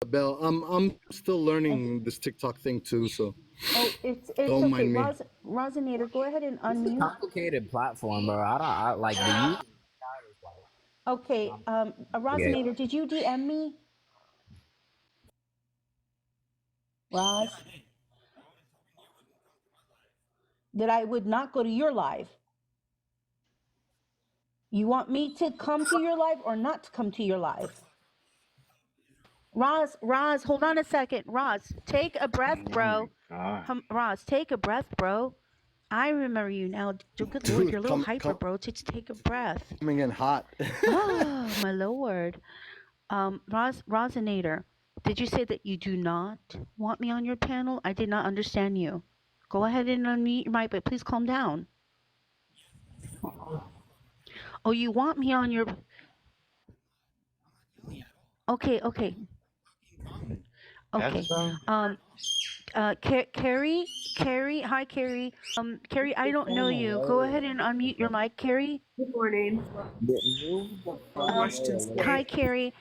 Bell, I'm still learning this TikTok thing too, so Oh, it's don't okay. mind me. Rosinator, go ahead and It's a unmute. complicated platform, bro. I like the user guide is like Okay, complicated. Rosinator, did you DM me? Roz, that I would not go to your live. You want me to come to your live or not to come to your live? Roz, hold on a second. Roz, take a breath, Oh bro. my god. Roz, take a breath, bro. I remember you now. Good Lord, you're Dude, a little hyper, bro. Just take a breath. coming in hot. Oh, my Lord. Rosinator, did you say that you do not want me on your panel? I did not understand you. Go ahead and unmute your mic, but please calm down. Oh, you want me on your... Okay, okay, okay. That's so. Carrie, hi, Carrie. Carrie, I don't know you. Go ahead and unmute your mic, Carrie. Good morning. Move the From fuck away Washington a little. Hi, State. Carrie.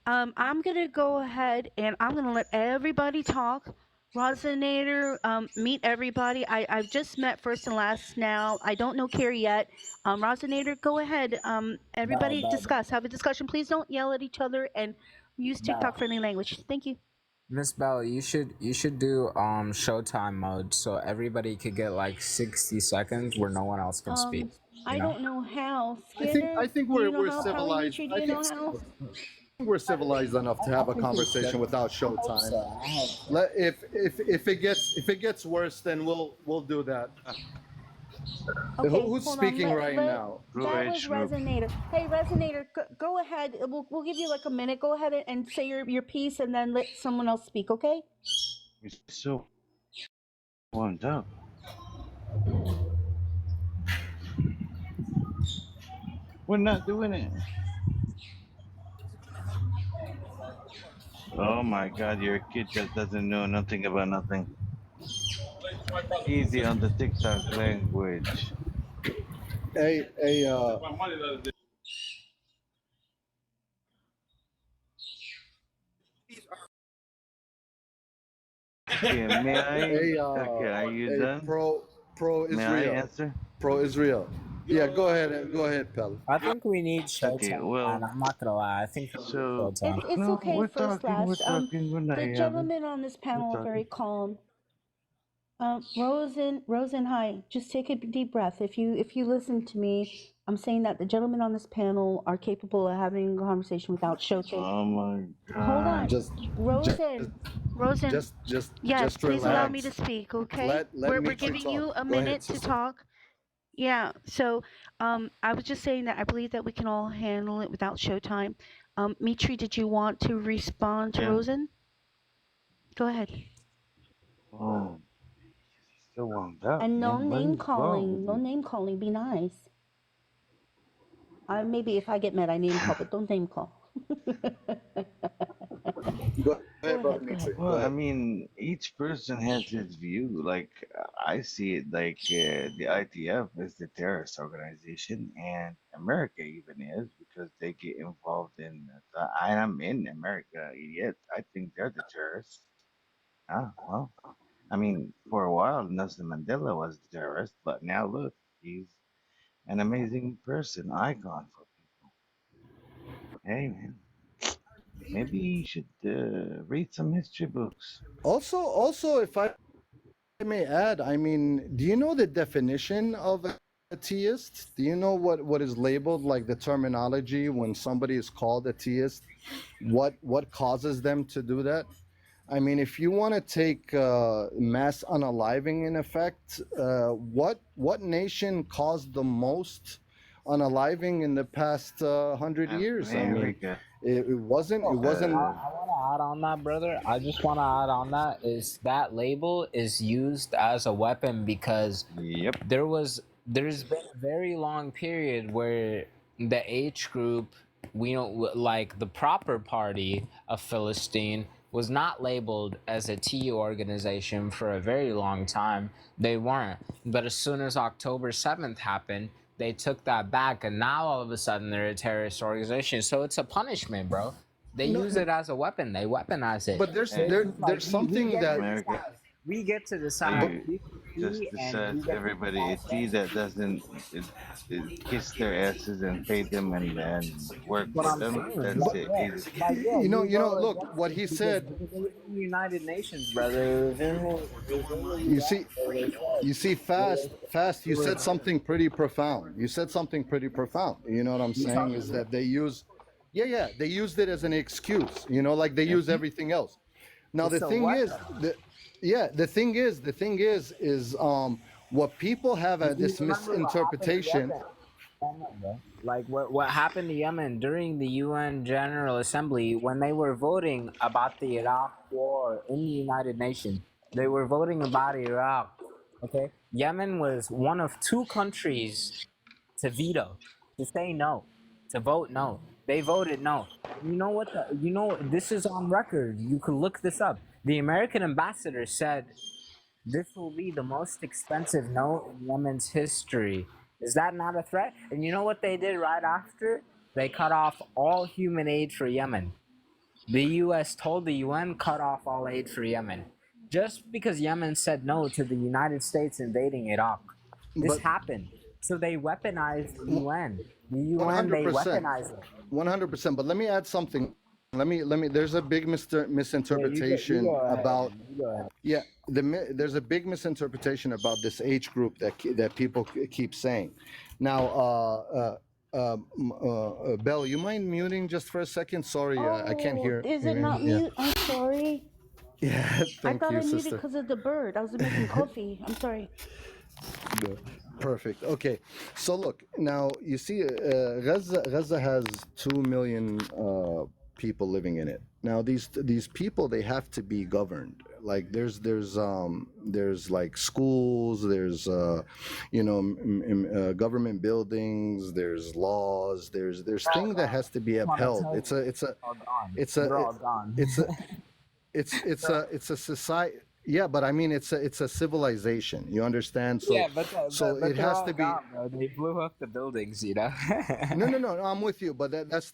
I'm gonna go ahead and I'm gonna let everybody talk. Rosinator, meet everybody. I've just met first and last now. I don't know Carrie yet. Rosinator, go ahead. Bell, Everybody bell, discuss. Have a discussion. Please don't yell at each other and use TikTok bell. friendly language. Thank you. Miss Bell, you should do Showtime mode so everybody could get like 60 seconds where no one else can speak. Um, You I know? don't know how. I think Skinner, I think do you we're know we're how? civilized. Polymetry, do I you think know how? we're civilized enough to I have a think we conversation should. without I hope showtime. so. I hope so. If it gets worse, then we'll do that. Okay, Who's hold on. speaking right now? Group That was H group. Resonator. Hey, Resonator, go ahead. We'll give you like a minute. Go ahead and say your piece, and then let someone else speak. Okay? We're so warmed up. We're not doing it. Oh my god, you're a kid that doesn't know nothing about nothing. Easy on the TikTok language. Hey, Okay, may I? hey, Okay, are you hey, done? pro May I Israel, answer? pro Israel. Yeah, go ahead, Pell. I think we need Okay, Showtime, man. well, I'm not gonna lie. I think we need so Showtime. It's no, okay. First, we're last. talking, we're not The having, gentlemen on this we're panel are very talking. calm. Rosen, hi. Just take a deep breath. If you listen to me, I'm saying that the gentlemen on this panel are capable of having a conversation without showcase. Oh my Hold god. on, Just just Rosen. Yes, just please allow me to relax. speak. Okay, Let we're Mitri giving talk. you a Go ahead, minute to sister. talk. Yeah. So, I was just saying that I believe that we can all handle it without showtime. Mitri, did you want to respond to Yeah. Rosen? Go ahead. Oh, still warmed up, And no man. What name is wrong with calling. No you? name calling. Be nice. Maybe if I get mad, I name call, but don't name call. Go Go ahead, brother ahead. Go ahead. Mitri. Go Well, I ahead. mean, each person has his view. Like, I see it like the ITF is the terrorist organization, and America even is because they get involved in the. I'm in America, idiot. I think they're the terrorists. Ah, well, I mean, for a while, Nelson Mandela was the terrorist, but now look, he's an amazing person, icon for people. Hey, man, maybe you should read some history books. Also, if I may add, I mean, do you know the definition of a theist? Do you know what is labeled like the terminology when somebody is called a theist? What causes them to do that? I mean, if you want to take mass unaliving in effect, what nation caused the most unaliving in the past 100 years? I mean, America. it wasn't. It Oh, wasn't. I want to add on that, brother. I just want to add on that is that label is used as a weapon because Yep. there's been a very long period where the H group, we know, like the proper party of Philistine was not labeled as a T organization for a very long time. They weren't. But as soon as October 7th happened, they took that back and now all of a sudden they're a terrorist organization. So it's a punishment, bro. They No, use it as a weapon. They weaponize it. but So it's just like there's something that decide. America, We get to but decide. they We just see, and we decide get to everybody a decide. tea that doesn't kiss their asses and pay them and work What for I'm them. saying, That's like it. yeah, Easy. like yeah, you go look against what it he because said. it was in the United Nations, brother. It was in the You UN. see, you see, fast. They You were said voting. something pretty profound. You said something pretty profound. You know what I'm You saying? talking Is about? that they use, yeah, they used it as an excuse. You know, like they use Mhm. everything else. Now the So thing what is, though? the thing is what people have Do you this remember what happened to misinterpretation. Yemen? Yemen, bro. Like what happened to Yemen during the UN General Assembly when they were voting about the Iraq War in the United Nations? They were voting about Iraq. Okay, Yemen was one of two countries to veto, to say no, to vote no. They voted no. And you know what? You know this is on record. You can look this up. The American ambassador said this will be the most expensive note in Yemen's history. Is that not a threat? And you know what they did right after? They cut off all human aid for Yemen. The US told the UN cut off all aid for Yemen. Just because Yemen said no to the United States invading Iraq. This But happened. So they weaponized the UN. The one UN, hundred they percent, weaponized it. 100%. But let me add something. Let me. There's a big Yeah, you misinterpretation go ahead. about. You go ahead. Yeah, there's a big misinterpretation about this age group that people keep saying. Now, Bell, you mind muting just for a second? Sorry, I can't Oh, hear. is it hear not yeah, mute? I'm sorry. yeah. I Thank thought you, I muted sister. because of the bird. I was making coffee. I'm sorry. Good. Perfect. Okay. So look, now you see, Gaza has 2 million people living in it. Now these people, they have to be governed. Like there's like schools, there's government buildings, there's laws, there's All thing that gone. has to be I want to upheld. tell you, all gone. It's They're a all gone. it's a it's a society. Yeah, but I mean it's a civilization, you understand? Yeah, So but, it they're has all to be. gone, bro. They blew up the buildings, you know. No, I'm with you, but that's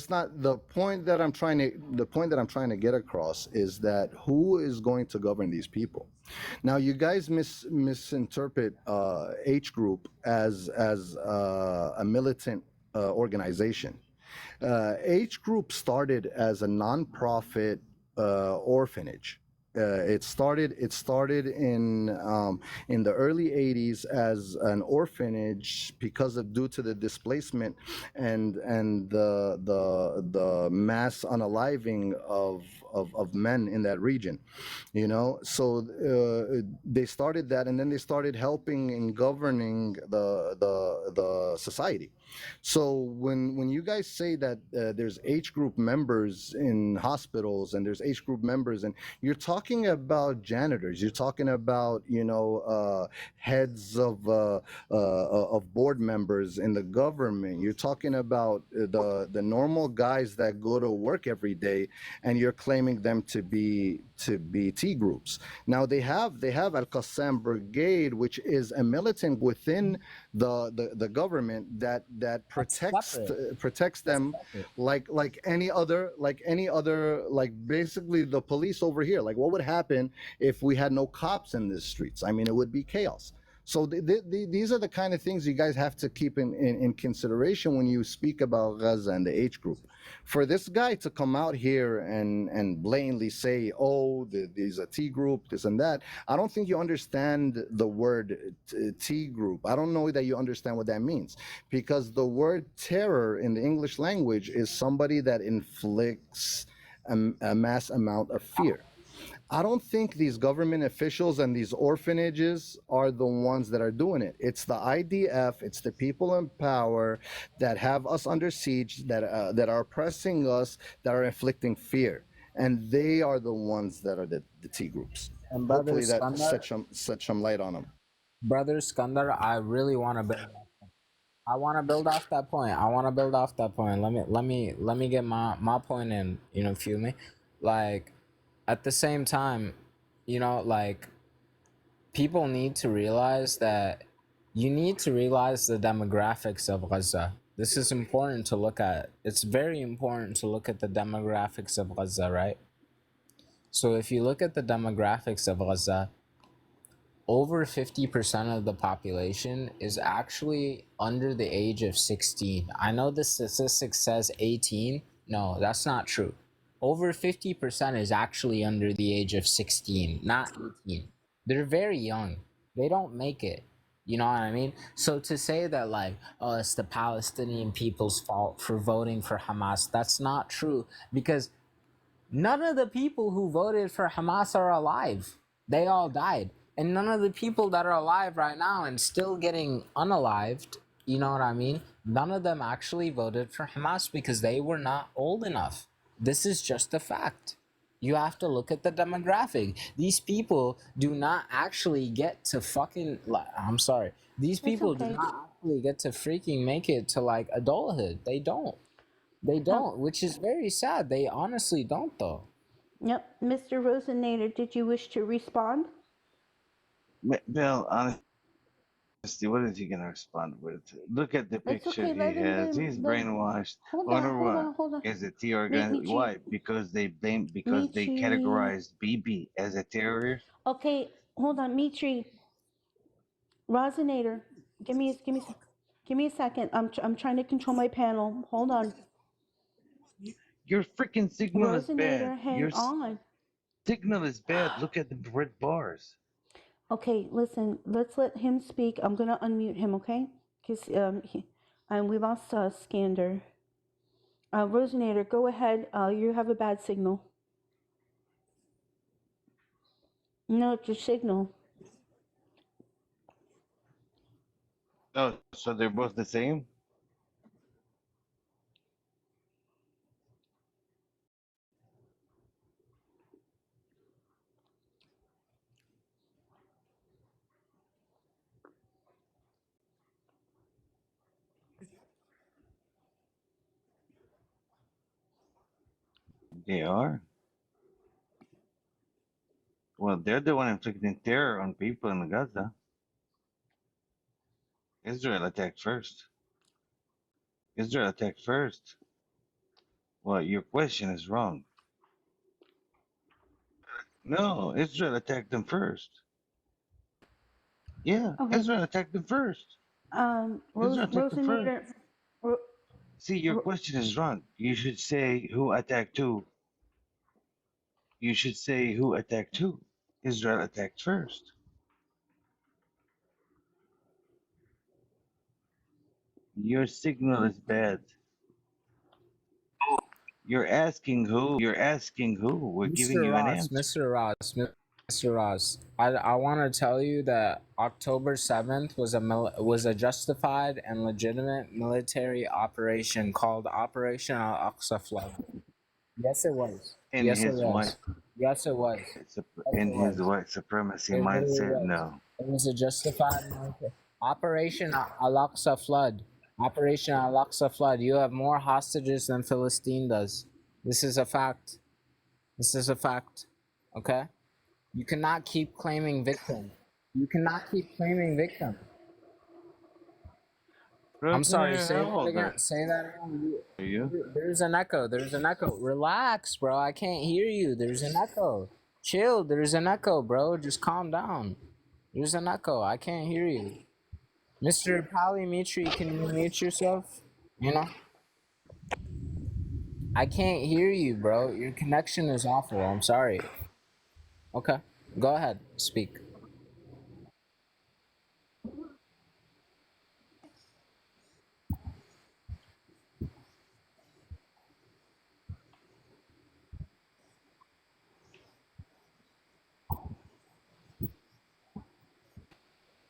not the point that I'm trying to. The point that I'm trying to get across is that who is going to govern these people? Now, you guys misinterpret H group as a militant organization. H Group started as a nonprofit orphanage. It started in the early 80s as an orphanage because of due to the displacement and the mass unaliving of men in that region. So they started that, and then they started helping in governing the society. So when you guys say that there's H group members in hospitals and there's H group members, and you're talking about janitors, you're talking about heads of board members in the government, you're talking about the normal guys that go to work every day, and you're claiming them to be T groups. Now they have Al Qassam Brigade, which is a militant within the government that That's protects separate. protects That's them separate. like any other, like basically the police over here. Like, what would happen if we had no cops in the streets? I mean, it would be chaos. So these are the kind of things you guys have to keep in consideration when you speak about Gaza and the H group. For this guy to come out here and blatantly say, "Oh, there's a T group, this and that," I don't think you understand the word T group. I don't know that you understand what that means, because the word terror in the English language is somebody that inflicts a mass amount of fear. I don't think these government officials and these orphanages are the ones that are doing it. It's the IDF, it's the people in power that have us under siege, that are oppressing us, that are inflicting fear, and they are the ones that are the T groups. And Hopefully that shed some light on them. brother Skandar, I really want to build. I want to build off that point. I want to build off that point. Let me get my point in. Feel me? Like, at the same time, like, people need to realize that you need to realize the demographics of Gaza. This is important to look at. It's very important to look at the demographics of Gaza, right? So if you look at the demographics of Gaza, over 50% of the population is actually under the age of 16. I know the statistic says 18. No, that's not true. Over 50% is actually under the age of 16, not 18. They're very young. They don't make it. You know what I mean? So to say that, like, oh, it's the Palestinian people's fault for voting for Hamas, that's not true, because none of the people who voted for Hamas are alive. They all died. And none of the people that are alive right now and still getting unalived, you know what I mean? None of them actually voted for Hamas because they were not old enough. This is just a fact. You have to look at the demographic. These people do not actually get to fucking, I'm sorry. These It's people do okay. not actually get to freaking make it to like adulthood. They don't. They Um, don't, which is very sad. They honestly don't, though. yep. Mr. Rosenator, did you wish to respond? Bill, honestly, what is he gonna respond with? Look at the It's picture okay. he has. He's Let him. brainwashed. Hold on, Wonder hold what? on, hold on. Is a T organ? Michi, Why? Because they Michi. categorized Bibi as a terrorist. Okay, hold on, Mitri. Rosenator, give me a second. I'm trying to control my panel. Hold on. Your freaking signal is bad. Rosenator, hang on. Signal is bad. Look at the red bars. Okay, listen. Let's let him speak. I'm gonna unmute him, okay? Because we lost Scander. Rosenator, go ahead. You have a bad signal. No, it's your signal. Oh, so they're both the same? They are. Well, they're the one inflicting terror on people in Gaza. Israel attacked first. Israel attacked first. Well, your question is wrong. No, Israel attacked them first. Yeah, Okay. Israel attacked them first. Israel attacked them first. Rosenator. Ro- See, your Ro- question is wrong. You should say who attacked who. You should say who attacked who. Israel attacked first. Your signal is bad. You're asking who. You're asking who. We're giving Mr. you an Ross, answer. Mr. Ross, Mr. Ross. I want to tell you that October 7th was was a justified and legitimate military operation called Operation Al Aqsa Flood. Yes, it was. In Yes, it his white, was. Yes, it was. Yes, it in his was. white supremacy It literally mindset, was. no. It was a justified military Operation Al Aqsa Flood. Operation Al Aqsa Flood. You have more hostages than Philistine does. This is a fact. This is a fact. Okay? You cannot keep claiming victim. You cannot keep claiming victim. I'm sorry, Rosemary, say how that old again. Say that again. are you? There's an echo. There's an echo. Relax, bro. I can't hear you. There's an echo. Chill. There's an echo, bro. Just calm down. There's an echo. I can't hear you. Mr. Polymetry, can you mute yourself? You know? I can't hear you, bro. Your connection is awful. I'm sorry. Okay. Go ahead. Speak.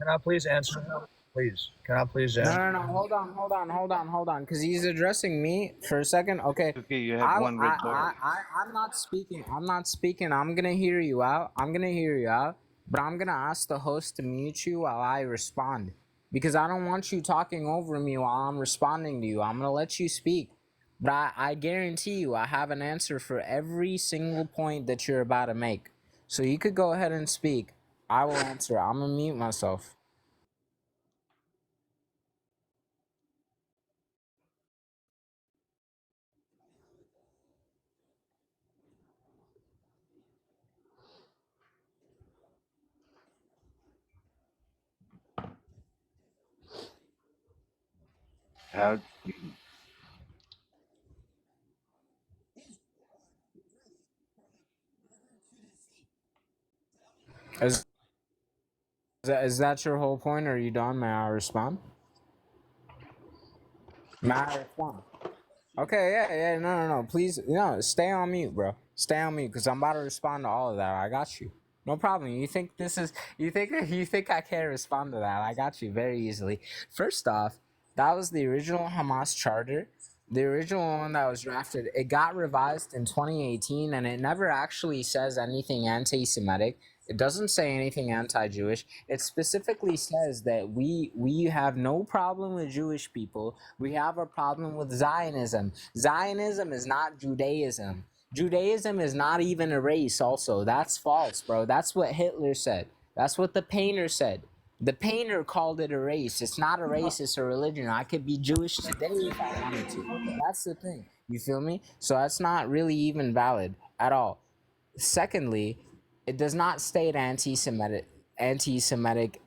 Can I please answer him? Please. Can I please No, answer? no, no. Hold on. Because he's addressing me for a second. Okay. Okay, you have one red bar. I'm not speaking. I'm not speaking. I'm gonna hear you out. I'm gonna hear you out. But I'm gonna ask the host to mute you while I respond, because I don't want you talking over me while I'm responding to you. I'm gonna let you speak, but I guarantee you I have an answer for every single point that you're about to make. So you could go ahead and speak. I will answer. I'm gonna mute myself. How do you, Is is that your whole point? Or are you done? May I respond? May I respond? Okay, yeah, no, no, no. Please, no, stay on mute, bro. Stay on mute, because I'm about to respond to all of that. I got you. No problem. You think this is? You think I can't respond to that? I got you very easily. First off, that was the original Hamas charter, the original one that was drafted. It got revised in 2018, and it never actually says anything anti-Semitic. It doesn't say anything anti-Jewish. It specifically says that we have no problem with Jewish people. We have a problem with Zionism. Zionism is not Judaism. Judaism is not even a race, also. That's false, bro. That's what Hitler said. That's what the painter said. The painter called it a race. It's not a race, it's a religion. I could be Jewish today if I wanted to. That's the thing. You feel me? So that's not really even valid at all. Secondly, it does not state anti-Semitic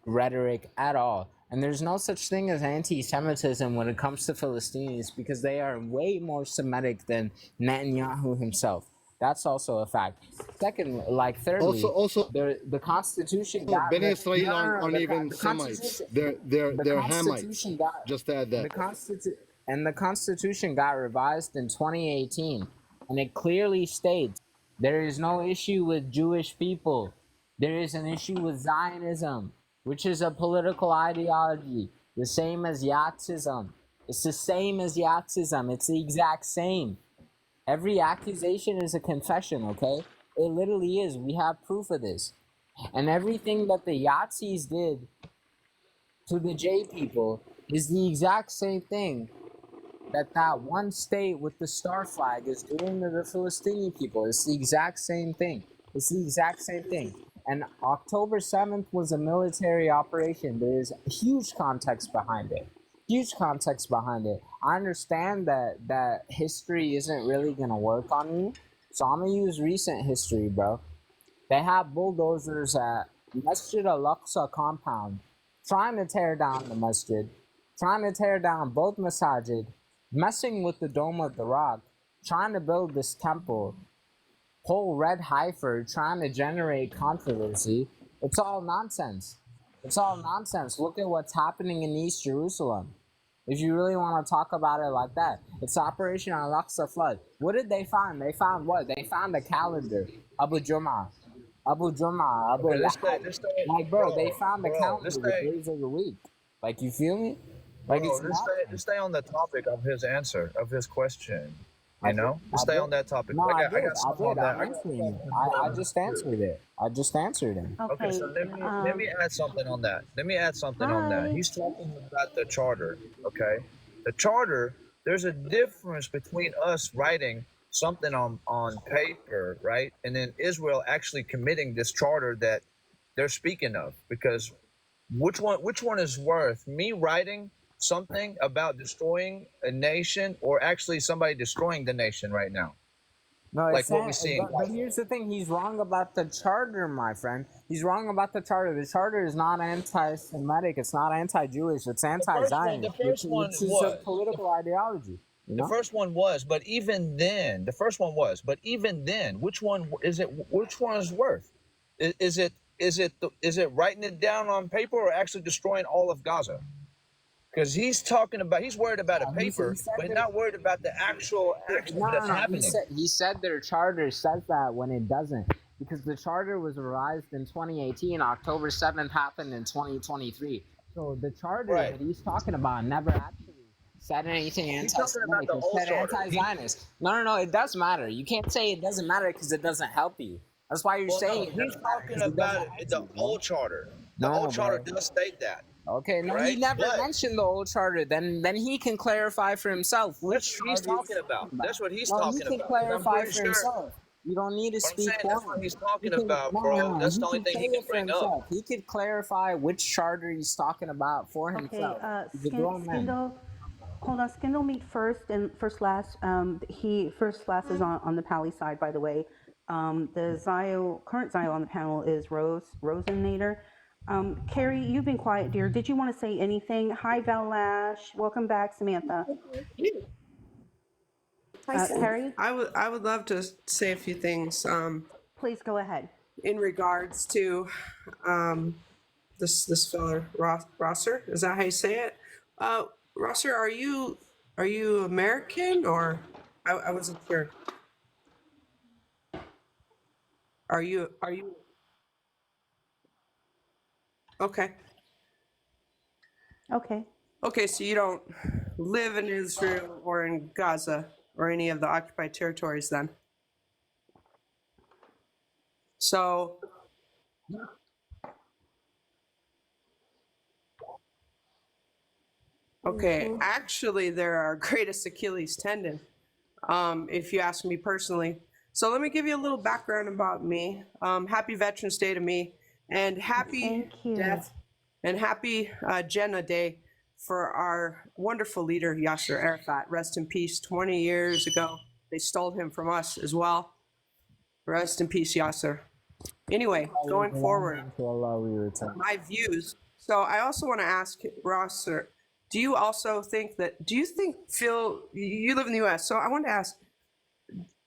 rhetoric at all. And there's no such thing as anti-Semitism when it comes to Philistines, because they are way more Semitic than Netanyahu himself. That's also a fact. Second, like Also, thirdly, also, the Constitution got Bnei no, Israel no, no, aren't even the Semites. Constitution the They're Hamites. Constitution got Just to add the that. Constitution got revised in 2018, and it clearly states there is no issue with Jewish people. There is an issue with Zionism, which is a political ideology, the same as Yazidism. It's the same as Yazidism. It's the exact same. Every accusation is a confession, okay? It literally is. We have proof of this. And everything that the Yazis did to the J people is the exact same thing that one state with the star flag is doing to the Philistine people. It's the exact same thing. It's the exact same thing. And October 7th was a military operation. There is huge context behind it. Huge context behind it. I understand that history isn't really gonna work on you. So I'm gonna use recent history, bro. They have bulldozers at Masjid Al-Aqsa compound trying to tear down the masjid, trying to tear down both masajid, messing with the Dome of the Rock, trying to build this temple, whole red heifer, trying to generate controversy. It's all nonsense. It's all nonsense. Look at what's happening in East Jerusalem. If you really want to talk about it like that, it's Operation Al-Aqsa Flood. What did they find? They found what? They found a calendar. Abu Jum'ah. Abu Jum'ah. Abu Okay, Lahab. Like, bro, they found the bro, calendar with days of the week. Like, you feel me? Like, it's let's stay on the topic of his answer, of his question. I You did. know, let's I stay did. on that topic. No, I I did. got I something on did. that. I'm I got answering something it. on I that just too. answered it. I just answered him. Okay, so let me add something on that. Let me add something on that. Hi. He's talking about the charter. Okay, the charter. There's a difference between us writing something on paper, right, and then Israel actually committing this charter that they're speaking of. Because which one is worth me writing something about destroying a nation, or actually somebody destroying the nation right now, No, like it's what we not. see in But Gaza? here's the thing: he's wrong about the charter, my friend. He's wrong about the charter. The charter is not anti-Semitic. It's not anti-Jewish. It's The anti-Zionist, which, first one which is a was. political ideology. You The know? first one was, but even then, the first one was, but even then, which one is it? Which one is worth? Is it writing it down on paper, or actually destroying all of Gaza? Because he's worried about a He paper, said but he's that. not worried about the actual action No, no, that's no. happening. He said their charter says that when it doesn't, because the charter was revised in 2018. October 7th happened in 2023. So the charter Right. that he's talking about never actually said anything He's talking about anti-Semitic. the It old said charter. anti-Zionist. No, no, no. It does matter. You can't say it doesn't matter because it doesn't help you. That's why you're Well, no, saying it he's doesn't matter talking because it doesn't about help the you, bro. old charter. The No, old charter bro. does state that, Okay, no, he right? never But mentioned the old charter. Then he can clarify for himself that's which what he's charter he's talking about. talking That's about. what he's No, he talking can about. 'Cause I'm clarify pretty for sure. himself. You don't need to But I'm speak saying for that's what him. he's He talking can about, no, no, bro. no. That's He the only can thing say he can it for bring up. himself. He could clarify which charter he's talking about for Okay, himself. He's a grown man. Skindle, hold on. Skindle meet first and first last. He first last is on the Palis side, by the way. The current Zio on the panel is Rosenator. Carrie, you've been quiet, dear. Did you want to say anything? Hi, Val Lash. Welcome back, Samantha. Carrie, I would love to say a few things please go ahead. in regards to this fella Rosser. Is that how you say it? Rosser, are you American or I wasn't sure. Are you okay? Okay. Okay, so you don't live in Israel or in Gaza or any of the occupied territories then. So okay, actually they're our greatest Achilles tendon, if you ask me personally. So let me give you a little background about me. Happy Veterans Day to me, and happy Thank you. death and happy Jenna Day for our wonderful leader, Yasser Arafat. Rest in peace. 20 years ago, they stole him from us as well. Rest in peace, Yasser. Anyway, going forward, my views. So I also want to ask Rosser, do you think, Phil, you live in the U.S., so I want to ask,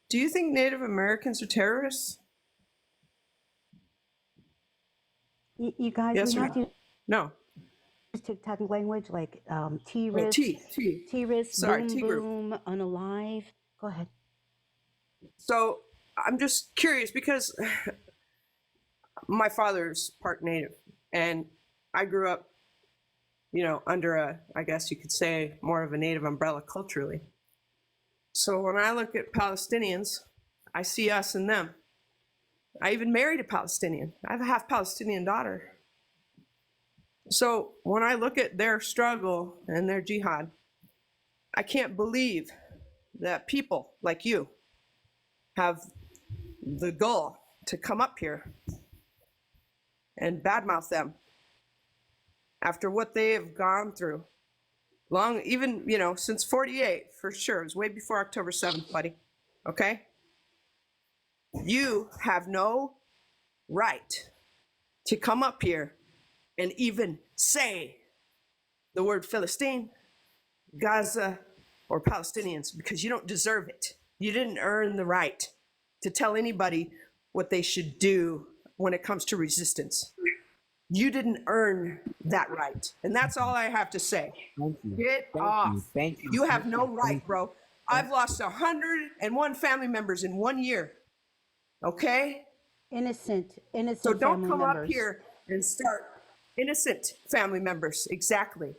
do you think Native Americans are terrorists? You guys, Yes we or have to no? use TikTok language like Oh, T-Risk, T-Risk, Sorry, Boom T group. Boom, Unalive. Go ahead. So I'm just curious because my father's part Native, and I grew up, under I guess you could say, more of a Native umbrella culturally. So when I look at Palestinians, I see us and them. I even married a Palestinian. I have a half Palestinian daughter. So when I look at their struggle and their jihad, I can't believe that people like you have the gall to come up here and badmouth them after what they have gone through. Long, even, since 48, for sure. It was way before October 7th, buddy. Okay? You have no right to come up here and even say the word Philistine, Gaza, or Palestinians because you don't deserve it. You didn't earn the right to tell anybody what they should do when it comes to resistance. You didn't earn that right. And that's all I have to say. Get off. You have no right, bro. I've lost 101 family members in 1 year. Okay? Innocent So don't family come members. up here and start innocent family members. Exactly.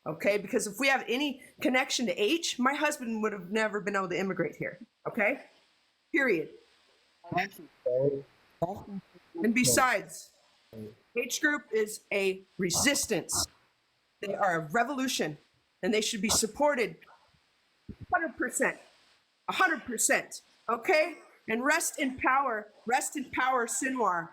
Okay? Because if we have any connection to H, my husband would have never been able to immigrate here. Okay? Period. And besides, H group is a resistance. They are a revolution, and they should be supported 100%. 100%. Okay? And rest in power, Sinwar.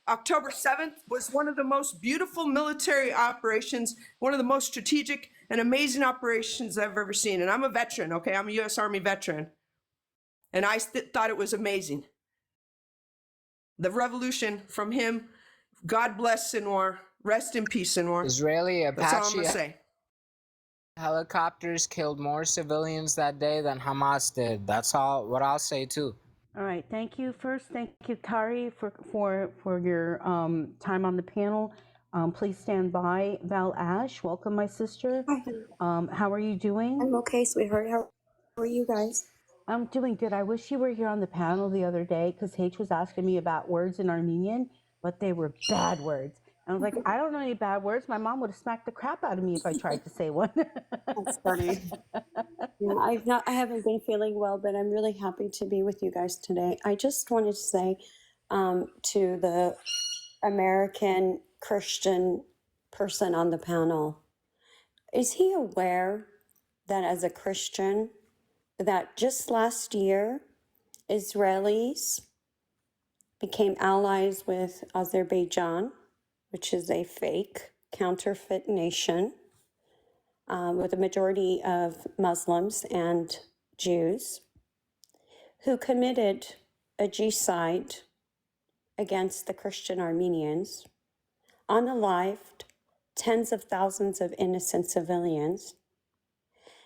October 7th was one of the most beautiful military operations, one of the most strategic and amazing operations I've ever seen. And I'm a veteran, okay? I'm a U.S. Army veteran. And I thought it was amazing. The revolution from him, God bless Sinwar. Rest in peace, Sinwar. Israeli That's all I'm Apache going to say. helicopters killed more civilians that day than Hamas did. That's all what I'll say too. All right. Thank you. First, thank you, Kari, for your time on the panel. Please stand by. Val Ash, welcome, my sister. How are you doing? I'm okay, sweetheart. How are you guys? I'm doing good. I wish you were here on the panel the other day because H was asking me about words in Armenian, but they were bad words. And I was like, I don't know any bad words. My mom would have smacked the crap out of me if I tried to say one. That's funny. Yeah, I haven't been feeling well, but I'm really happy to be with you guys today. I just wanted to say to the American Christian person on the panel, is he aware that as a Christian, that just last year, Israelis became allies with Azerbaijan, which is a fake counterfeit nation with a majority of Muslims and Jews, who committed a genocide against the Christian Armenians unalived tens of thousands of innocent civilians,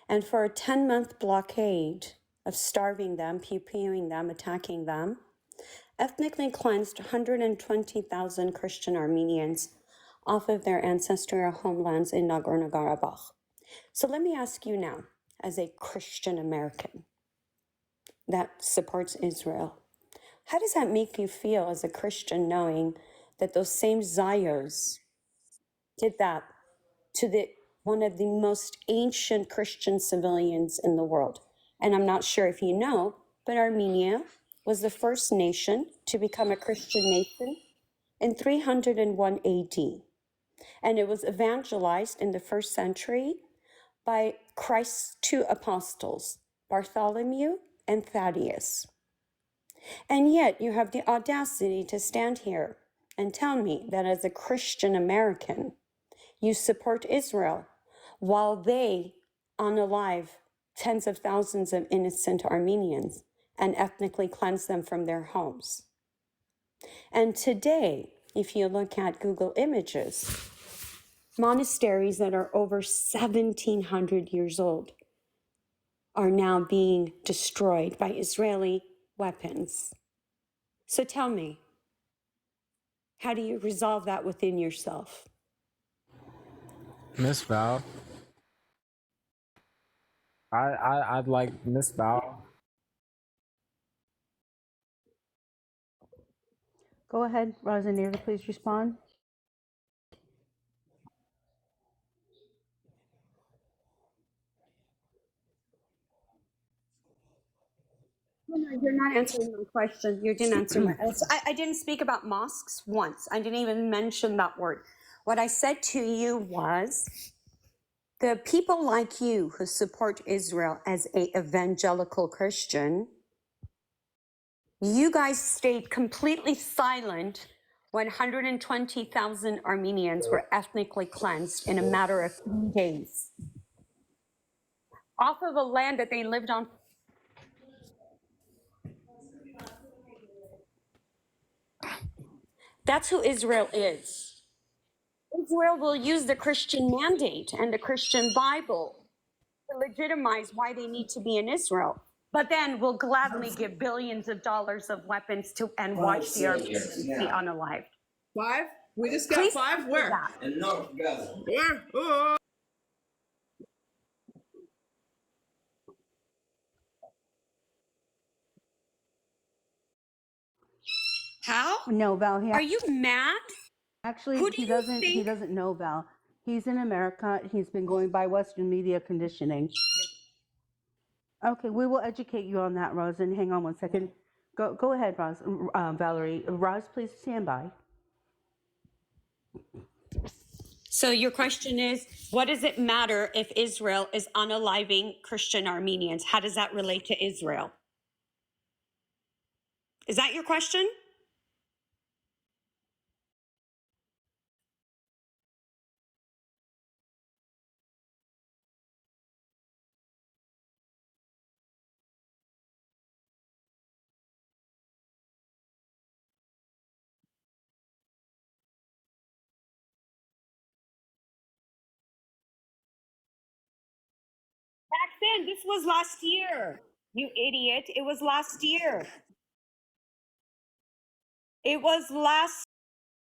and for a 10-month blockade of starving them, pew-pewing them, attacking them, ethnically cleansed 120,000 Christian Armenians off of their ancestral homelands in Nagorno-Karabakh. So let me ask you now, as a Christian American that supports Israel, how does that make you feel as a Christian knowing that those same Zayos did that to one of the most ancient Christian civilians in the world? And I'm not sure if you know, but Armenia was the first nation to become a Christian nation in 301 AD. And it was evangelized in the first century by Christ's two apostles, Bartholomew and Thaddeus. And yet you have the audacity to stand here and tell me that as a Christian American, you support Israel while they unalive tens of thousands of innocent Armenians and ethnically cleanse them from their homes. And today, if you look at Google Images, monasteries that are over 1,700 years old are now being destroyed by Israeli weapons. So tell me, how do you resolve that within yourself? Miss Val. I'd like Miss Val. Go ahead, Rosanita, please respond. No, you're not answering my question. You didn't answer my. I didn't speak about mosques once. I didn't even mention that word. What I said to you was the people like you who support Israel as a evangelical Christian, you guys stayed completely silent when 120,000 Armenians were ethnically cleansed in a matter of 3 days off of a land that they lived on. That's who Israel is. Israel will use the Christian mandate and the Christian Bible to legitimize why they need to be in Israel, but then will gladly give billions of dollars of weapons to and watch the Armenians be unalived. 5? We just got Please 5? answer Where? that. In North Gaza. Where? How? No, Val. Are you mad? Actually, Who do he you doesn't. He think- doesn't know Val. He's in America. He's been going by Western media conditioning. Okay, we will educate you on that, Roz. And hang on one second. Go ahead, Roz. Valerie. Roz, please stand by. So your question is, what does it matter if Israel is unaliving Christian Armenians? How does that relate to Israel? Is that your question? Back then, this was last year. You idiot. It was last year. It was last